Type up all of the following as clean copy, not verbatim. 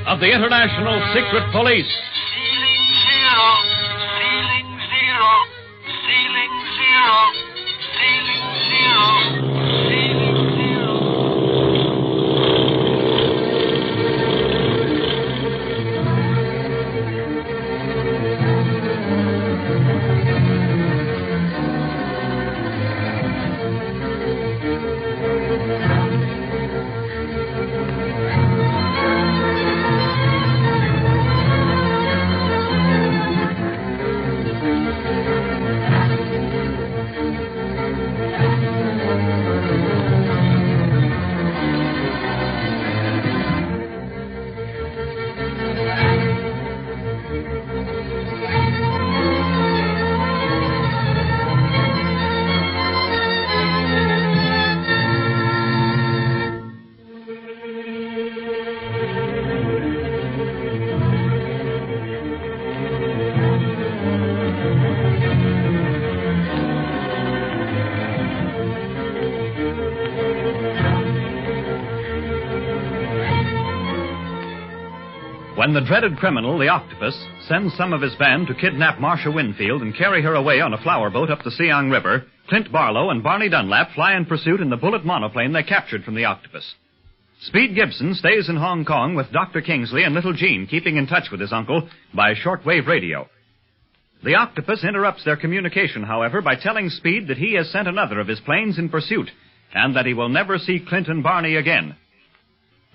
of the International Secret Police. Ceiling zero, ceiling zero, ceiling zero, ceiling zero, ceiling zero. When the dreaded criminal, the octopus, sends some of his band to kidnap Marcia Winfield and carry her away on a flower boat up the Siang River, Clint Barlow and Barney Dunlap fly in pursuit in the bullet monoplane they captured from the octopus. Speed Gibson stays in Hong Kong with Dr. Kingsley and little Jean, keeping in touch with his uncle by shortwave radio. The octopus interrupts their communication, however, by telling Speed that he has sent another of his planes in pursuit and that he will never see Clint and Barney again.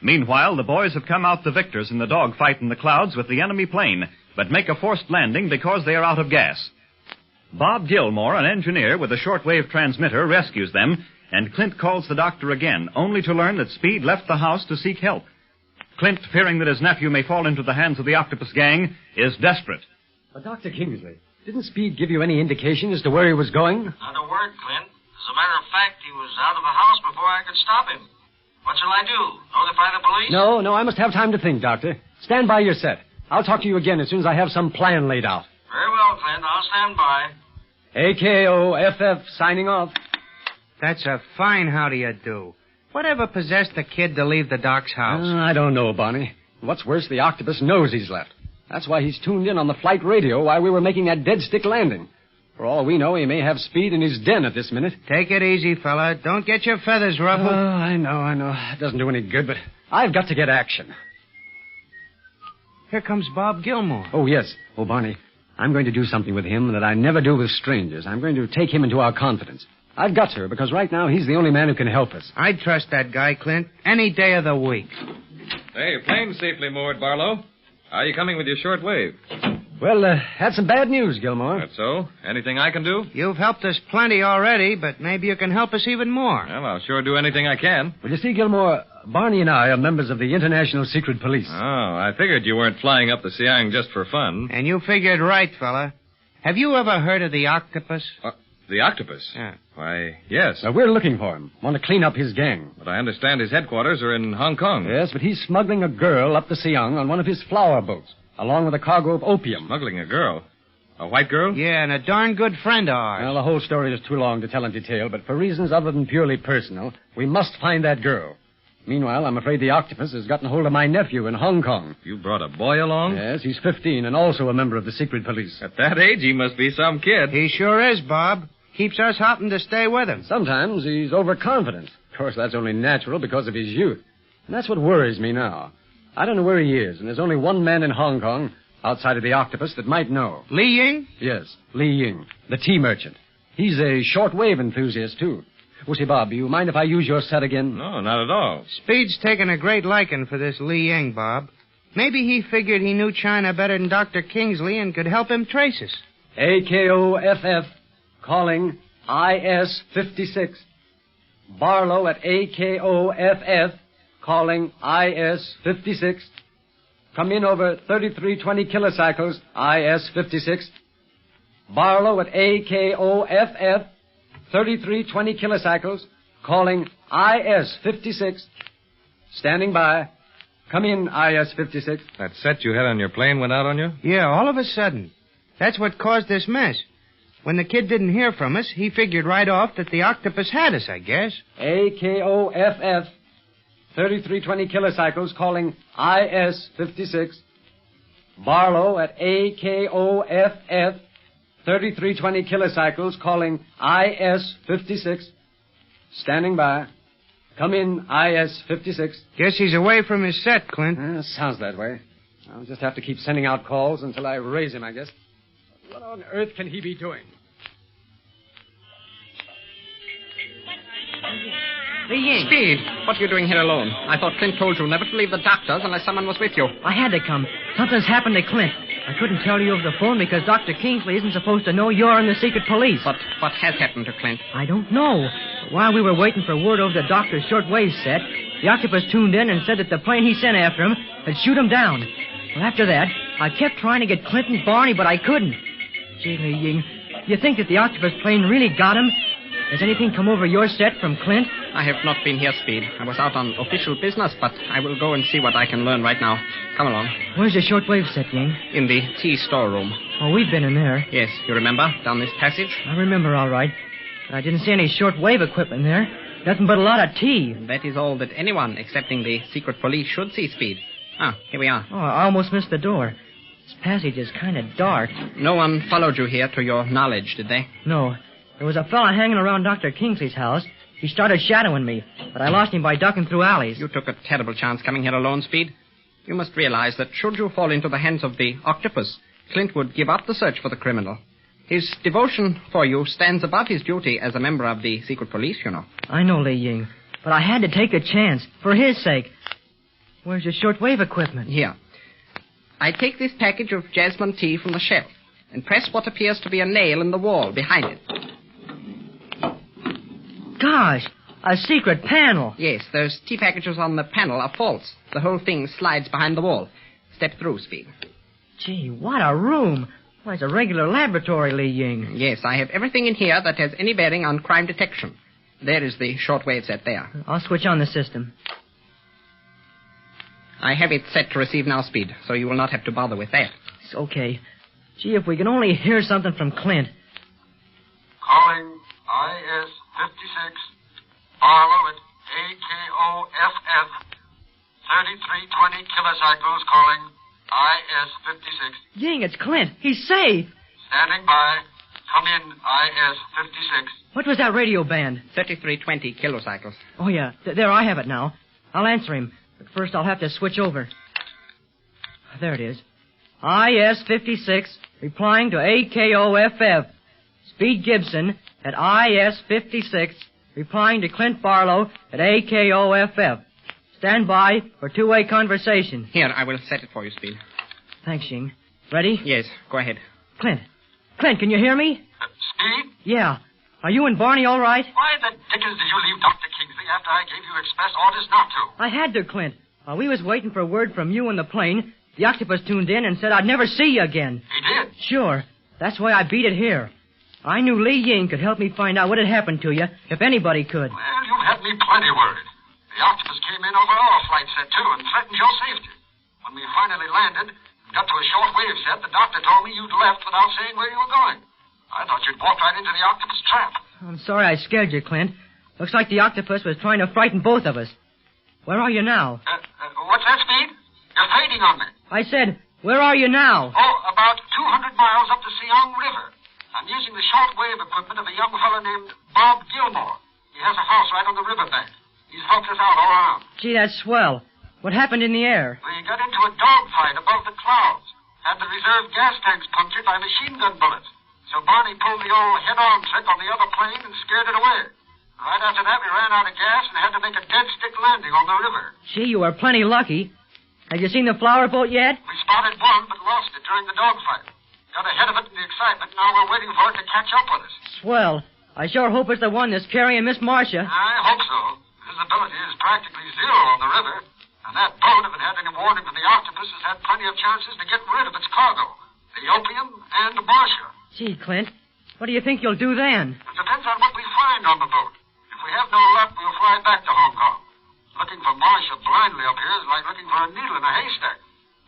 Meanwhile, the boys have come out the victors in the dogfight in the clouds with the enemy plane, but make a forced landing because they are out of gas. Bob Gilmore, an engineer with a shortwave transmitter, rescues them, and Clint calls the doctor again, only to learn that Speed left the house to seek help. Clint, fearing that his nephew may fall into the hands of the octopus gang, is desperate. But Dr. Kingsley, didn't Speed give you any indication as to where he was going? Not a word, Clint. As a matter of fact, he was out of the house before I could stop him. What shall I do? Notify the police? No, I must have time to think, Doctor. Stand by your set. I'll talk to you again as soon as I have some plan laid out. Very well, Clint. I'll stand by. AKOFF signing off. That's a fine how do you do. Whatever possessed the kid to leave the doc's house? I don't know, Barney. What's worse, the octopus knows he's left. That's why he's tuned in on the flight radio while we were making that dead stick landing. For all we know, he may have Speed in his den at this minute. Take it easy, fella. Don't get your feathers ruffled. Oh, I know. It doesn't do any good, but I've got to get action. Here comes Bob Gilmore. Oh, yes. Oh, Barney, I'm going to do something with him that I never do with strangers. I'm going to take him into our confidence. I've got to, because right now he's the only man who can help us. I'd trust that guy, Clint, any day of the week. Hey, your plane's safely moored, Barlow. How are you coming with your short wave? Well, had some bad news, Gilmore. That's so? Anything I can do? You've helped us plenty already, but maybe you can help us even more. Well, I'll sure do anything I can. Well, you see, Gilmore, Barney and I are members of the International Secret Police. Oh, I figured you weren't flying up the Siang just for fun. And you figured right, fella. Have you ever heard of the octopus? The octopus? Yeah. Why, yes. We're looking for him. Want to clean up his gang. But I understand his headquarters are in Hong Kong. Yes, but he's smuggling a girl up the Siang on one of his flower boats, along with a cargo of opium. Smuggling a girl? A white girl? Yeah, and a darn good friend of ours. Well, the whole story is too long to tell in detail, but for reasons other than purely personal, we must find that girl. Meanwhile, I'm afraid the octopus has gotten hold of my nephew in Hong Kong. You brought a boy along? Yes, he's 15 and also a member of the secret police. At that age, he must be some kid. He sure is, Bob. Keeps us hopping to stay with him. Sometimes he's overconfident. Of course, that's only natural because of his youth. And that's what worries me now. I don't know where he is, and there's only one man in Hong Kong, outside of the octopus, that might know. Li Ying? Yes, Li Ying, the tea merchant. He's a short-wave enthusiast, too. Well, say, Bob, do you mind if I use your set again? No, not at all. Speed's taken a great liking for this Li Ying, Bob. Maybe he figured he knew China better than Dr. Kingsley and could help him trace us. AKOFF, calling IS-56. Barlow at AKOFF, calling IS-56. Come in over 3320 kilocycles, IS-56. Barlow at AKOFF, 3320 kilocycles, calling IS-56. Standing by. Come in, IS-56. That set you had on your plane went out on you? Yeah, all of a sudden. That's what caused this mess. When the kid didn't hear from us, he figured right off that the octopus had us, I guess. AKOFF, 3320 kilocycles calling IS-56. Barlow at AKOFF, 3320 kilocycles calling IS-56. Standing by. Come in, IS-56. Guess he's away from his set, Clint. Sounds that way. I'll just have to keep sending out calls until I raise him, I guess. What on earth can he be doing? Lee Ying. Speed, what are you doing here alone? I thought Clint told you never to leave the doctor's unless someone was with you. I had to come. Something's happened to Clint. I couldn't tell you over the phone because Dr. Kingsley isn't supposed to know you're in the secret police. But what has happened to Clint? I don't know. While we were waiting for word over the doctor's shortwave set, the octopus tuned in and said that the plane he sent after him had shoot him down. Well, after that, I kept trying to get Clint and Barney, but I couldn't. Gee, Lee Ying, you think that the octopus plane really got him? Has anything come over your set from Clint? I have not been here, Speed. I was out on official business, but I will go and see what I can learn right now. Come along. Where's the shortwave set, Ying? In the tea storeroom. Oh, we've been in there. Yes, you remember? Down this passage? I remember all right. I didn't see any shortwave equipment there. Nothing but a lot of tea. That is all that anyone, excepting the secret police, should see, Speed. Ah, here we are. Oh, I almost missed the door. This passage is kind of dark. No one followed you here to your knowledge, did they? No. There was a fella hanging around Dr. Kingsley's house. He started shadowing me, but I lost him by ducking through alleys. You took a terrible chance coming here alone, Speed. You must realize that should you fall into the hands of the octopus, Clint would give up the search for the criminal. His devotion for you stands above his duty as a member of the secret police, you know. I know, Lee Ying, but I had to take a chance, for his sake. Where's your shortwave equipment? Here. I take this package of jasmine tea from the shelf and press what appears to be a nail in the wall behind it. Gosh, a secret panel. Yes, those tea packages on the panel are false. The whole thing slides behind the wall. Step through, Speed. Gee, what a room. Why, it's a regular laboratory, Lee Ying. Yes, I have everything in here that has any bearing on crime detection. There is the shortwave set there. I'll switch on the system. I have it set to receive now, Speed, so you will not have to bother with that. It's okay. Gee, if we can only hear something from Clint. Calling IS-56, Barlow at AKOFF, 3320 kilocycles calling IS-56. Ying, it's Clint. He's safe. Standing by. Come in, IS-56. What was that radio band? 3320 kilocycles. Oh, yeah. There, I have it now. I'll answer him. But first, I'll have to switch over. There it is. IS-56, replying to AKOFF. Speed Gibson at IS-56, replying to Clint Barlow at AKOFF. Stand by for two-way conversation. Here, I will set it for you, Speed. Thanks, Ying. Ready? Yes, go ahead. Clint, can you hear me? Speed? Yeah. Are you and Barney all right? Why the dickens did you leave Dr. Kingsley after I gave you express orders not to? I had to, Clint. While we was waiting for word from you and the plane, the octopus tuned in and said I'd never see you again. He did? Sure. That's why I beat it here. I knew Lee Ying could help me find out what had happened to you, if anybody could. Well, you've had me plenty worried. The octopus came in over our flight set, too, and threatened your safety. When we finally landed and got to a short-wave set, the doctor told me you'd left without saying where you were going. I thought you'd walked right into the octopus trap. I'm sorry I scared you, Clint. Looks like the octopus was trying to frighten both of us. Where are you now? What's that, Speed? You're fading on me. I said, where are you now? Oh, about 200 miles up the Siong River. I'm using the short-wave equipment of a young fellow named Bob Gilmore. He has a house right on the riverbank. He's helped us out all around. Gee, that's swell. What happened in the air? We got into a dogfight above the clouds. Had the reserve gas tanks punctured by machine gun bullets. So Barney pulled the old head-on trick on the other plane and scared it away. Right after that, we ran out of gas and had to make a dead-stick landing on the river. Gee, you were plenty lucky. Have you seen the flower boat yet? We spotted one, but lost it during the dogfight. Got ahead of it in the excitement. Now we're waiting for it to catch up with us. Swell. I sure hope it's the one that's carrying Miss Marcia. I hope so. Visibility is practically zero on the river. And that boat, if it had any warning from the octopus, has had plenty of chances to get rid of its cargo. The opium and Marcia. Gee, Clint, what do you think you'll do then? It depends on what we find on the boat. If we have no luck, we'll fly back to Hong Kong. Looking for Marcia blindly up here is like looking for a needle in a haystack.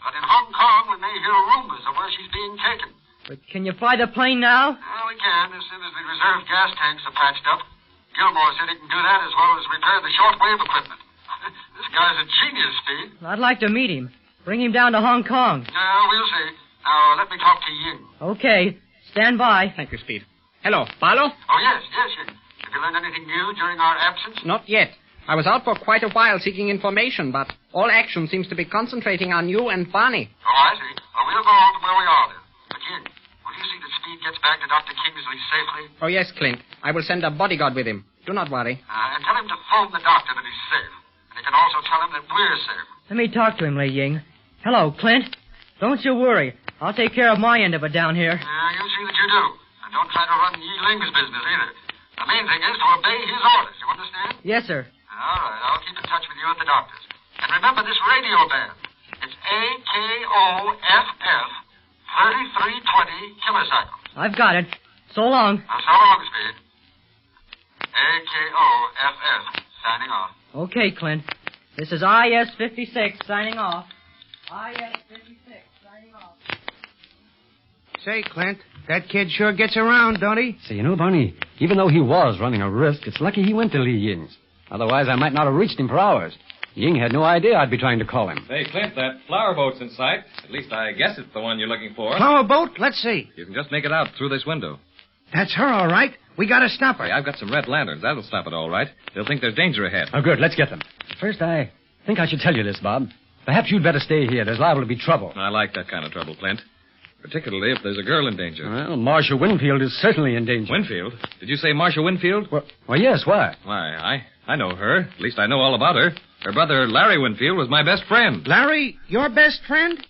But in Hong Kong, we may hear rumors of where she's being taken. But can you fly the plane now? Well, we can, as soon as the reserve gas tanks are patched up. Gilmore said he can do that as well as repair the shortwave equipment. This guy's a genius, Speed. I'd like to meet him. Bring him down to Hong Kong. We'll see. Now, let me talk to Ying. Okay. Stand by. Thank you, Speed. Hello, Barlow? Oh, yes, Ying. Have you learned anything new during our absence? Not yet. I was out for quite a while seeking information, but all action seems to be concentrating on you and Barney. Oh, I see. Well, we'll go on to where we are then. But Ying, will you see that Speed gets back to Dr. Kingsley safely? Oh, yes, Clint. I will send a bodyguard with him. Do not worry. And tell him to phone the doctor that he's safe. And he can also tell him that we're safe. Let me talk to him, Li Ying. Hello, Clint. Don't you worry. I'll take care of my end of it down here. You see that you do. And don't try to run Yi Ling's business either. The main thing is to obey his orders. You understand? Yes, sir. All right. I'll keep in touch with you at the doctor's. And remember this radio band. It's AKOFF 3320 kilocycles. I've got it. So long. Now, so long, Speed. AKOFF signing off. Okay, Clint. This is IS-56 signing off. IS-56 signing off. Say, Clint, that kid sure gets around, don't he? Say, you know, Barney, even though he was running a risk, it's lucky he went to Li Ying's. Otherwise, I might not have reached him for hours. Ying had no idea I'd be trying to call him. Hey, Clint, that flower boat's in sight. At least I guess it's the one you're looking for. Flower boat? Let's see. You can just make it out through this window. That's her, all right. We gotta stop her. Hey, I've got some red lanterns. That'll stop it all right. They'll think there's danger ahead. Oh, good. Let's get them. First, I think I should tell you this, Bob. Perhaps you'd better stay here. There's liable to be trouble. I like that kind of trouble, Clint. Particularly if there's a girl in danger. Well, Marcia Winfield is certainly in danger. Winfield? Did you say Marcia Winfield? Well, yes. Why? Why, I know her. At least I know all about her. Her brother, Larry Winfield, was my best friend. Larry, your best friend?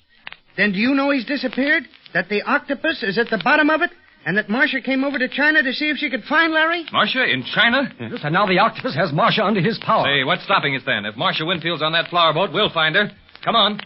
Then do you know he's disappeared? That the octopus is at the bottom of it? And that Marcia came over to China to see if she could find Larry? Marcia in China? Yes, and now the octopus has Marcia under his power. Say, what's stopping us then? If Marcia Winfield's on that flower boat, we'll find her. Come on.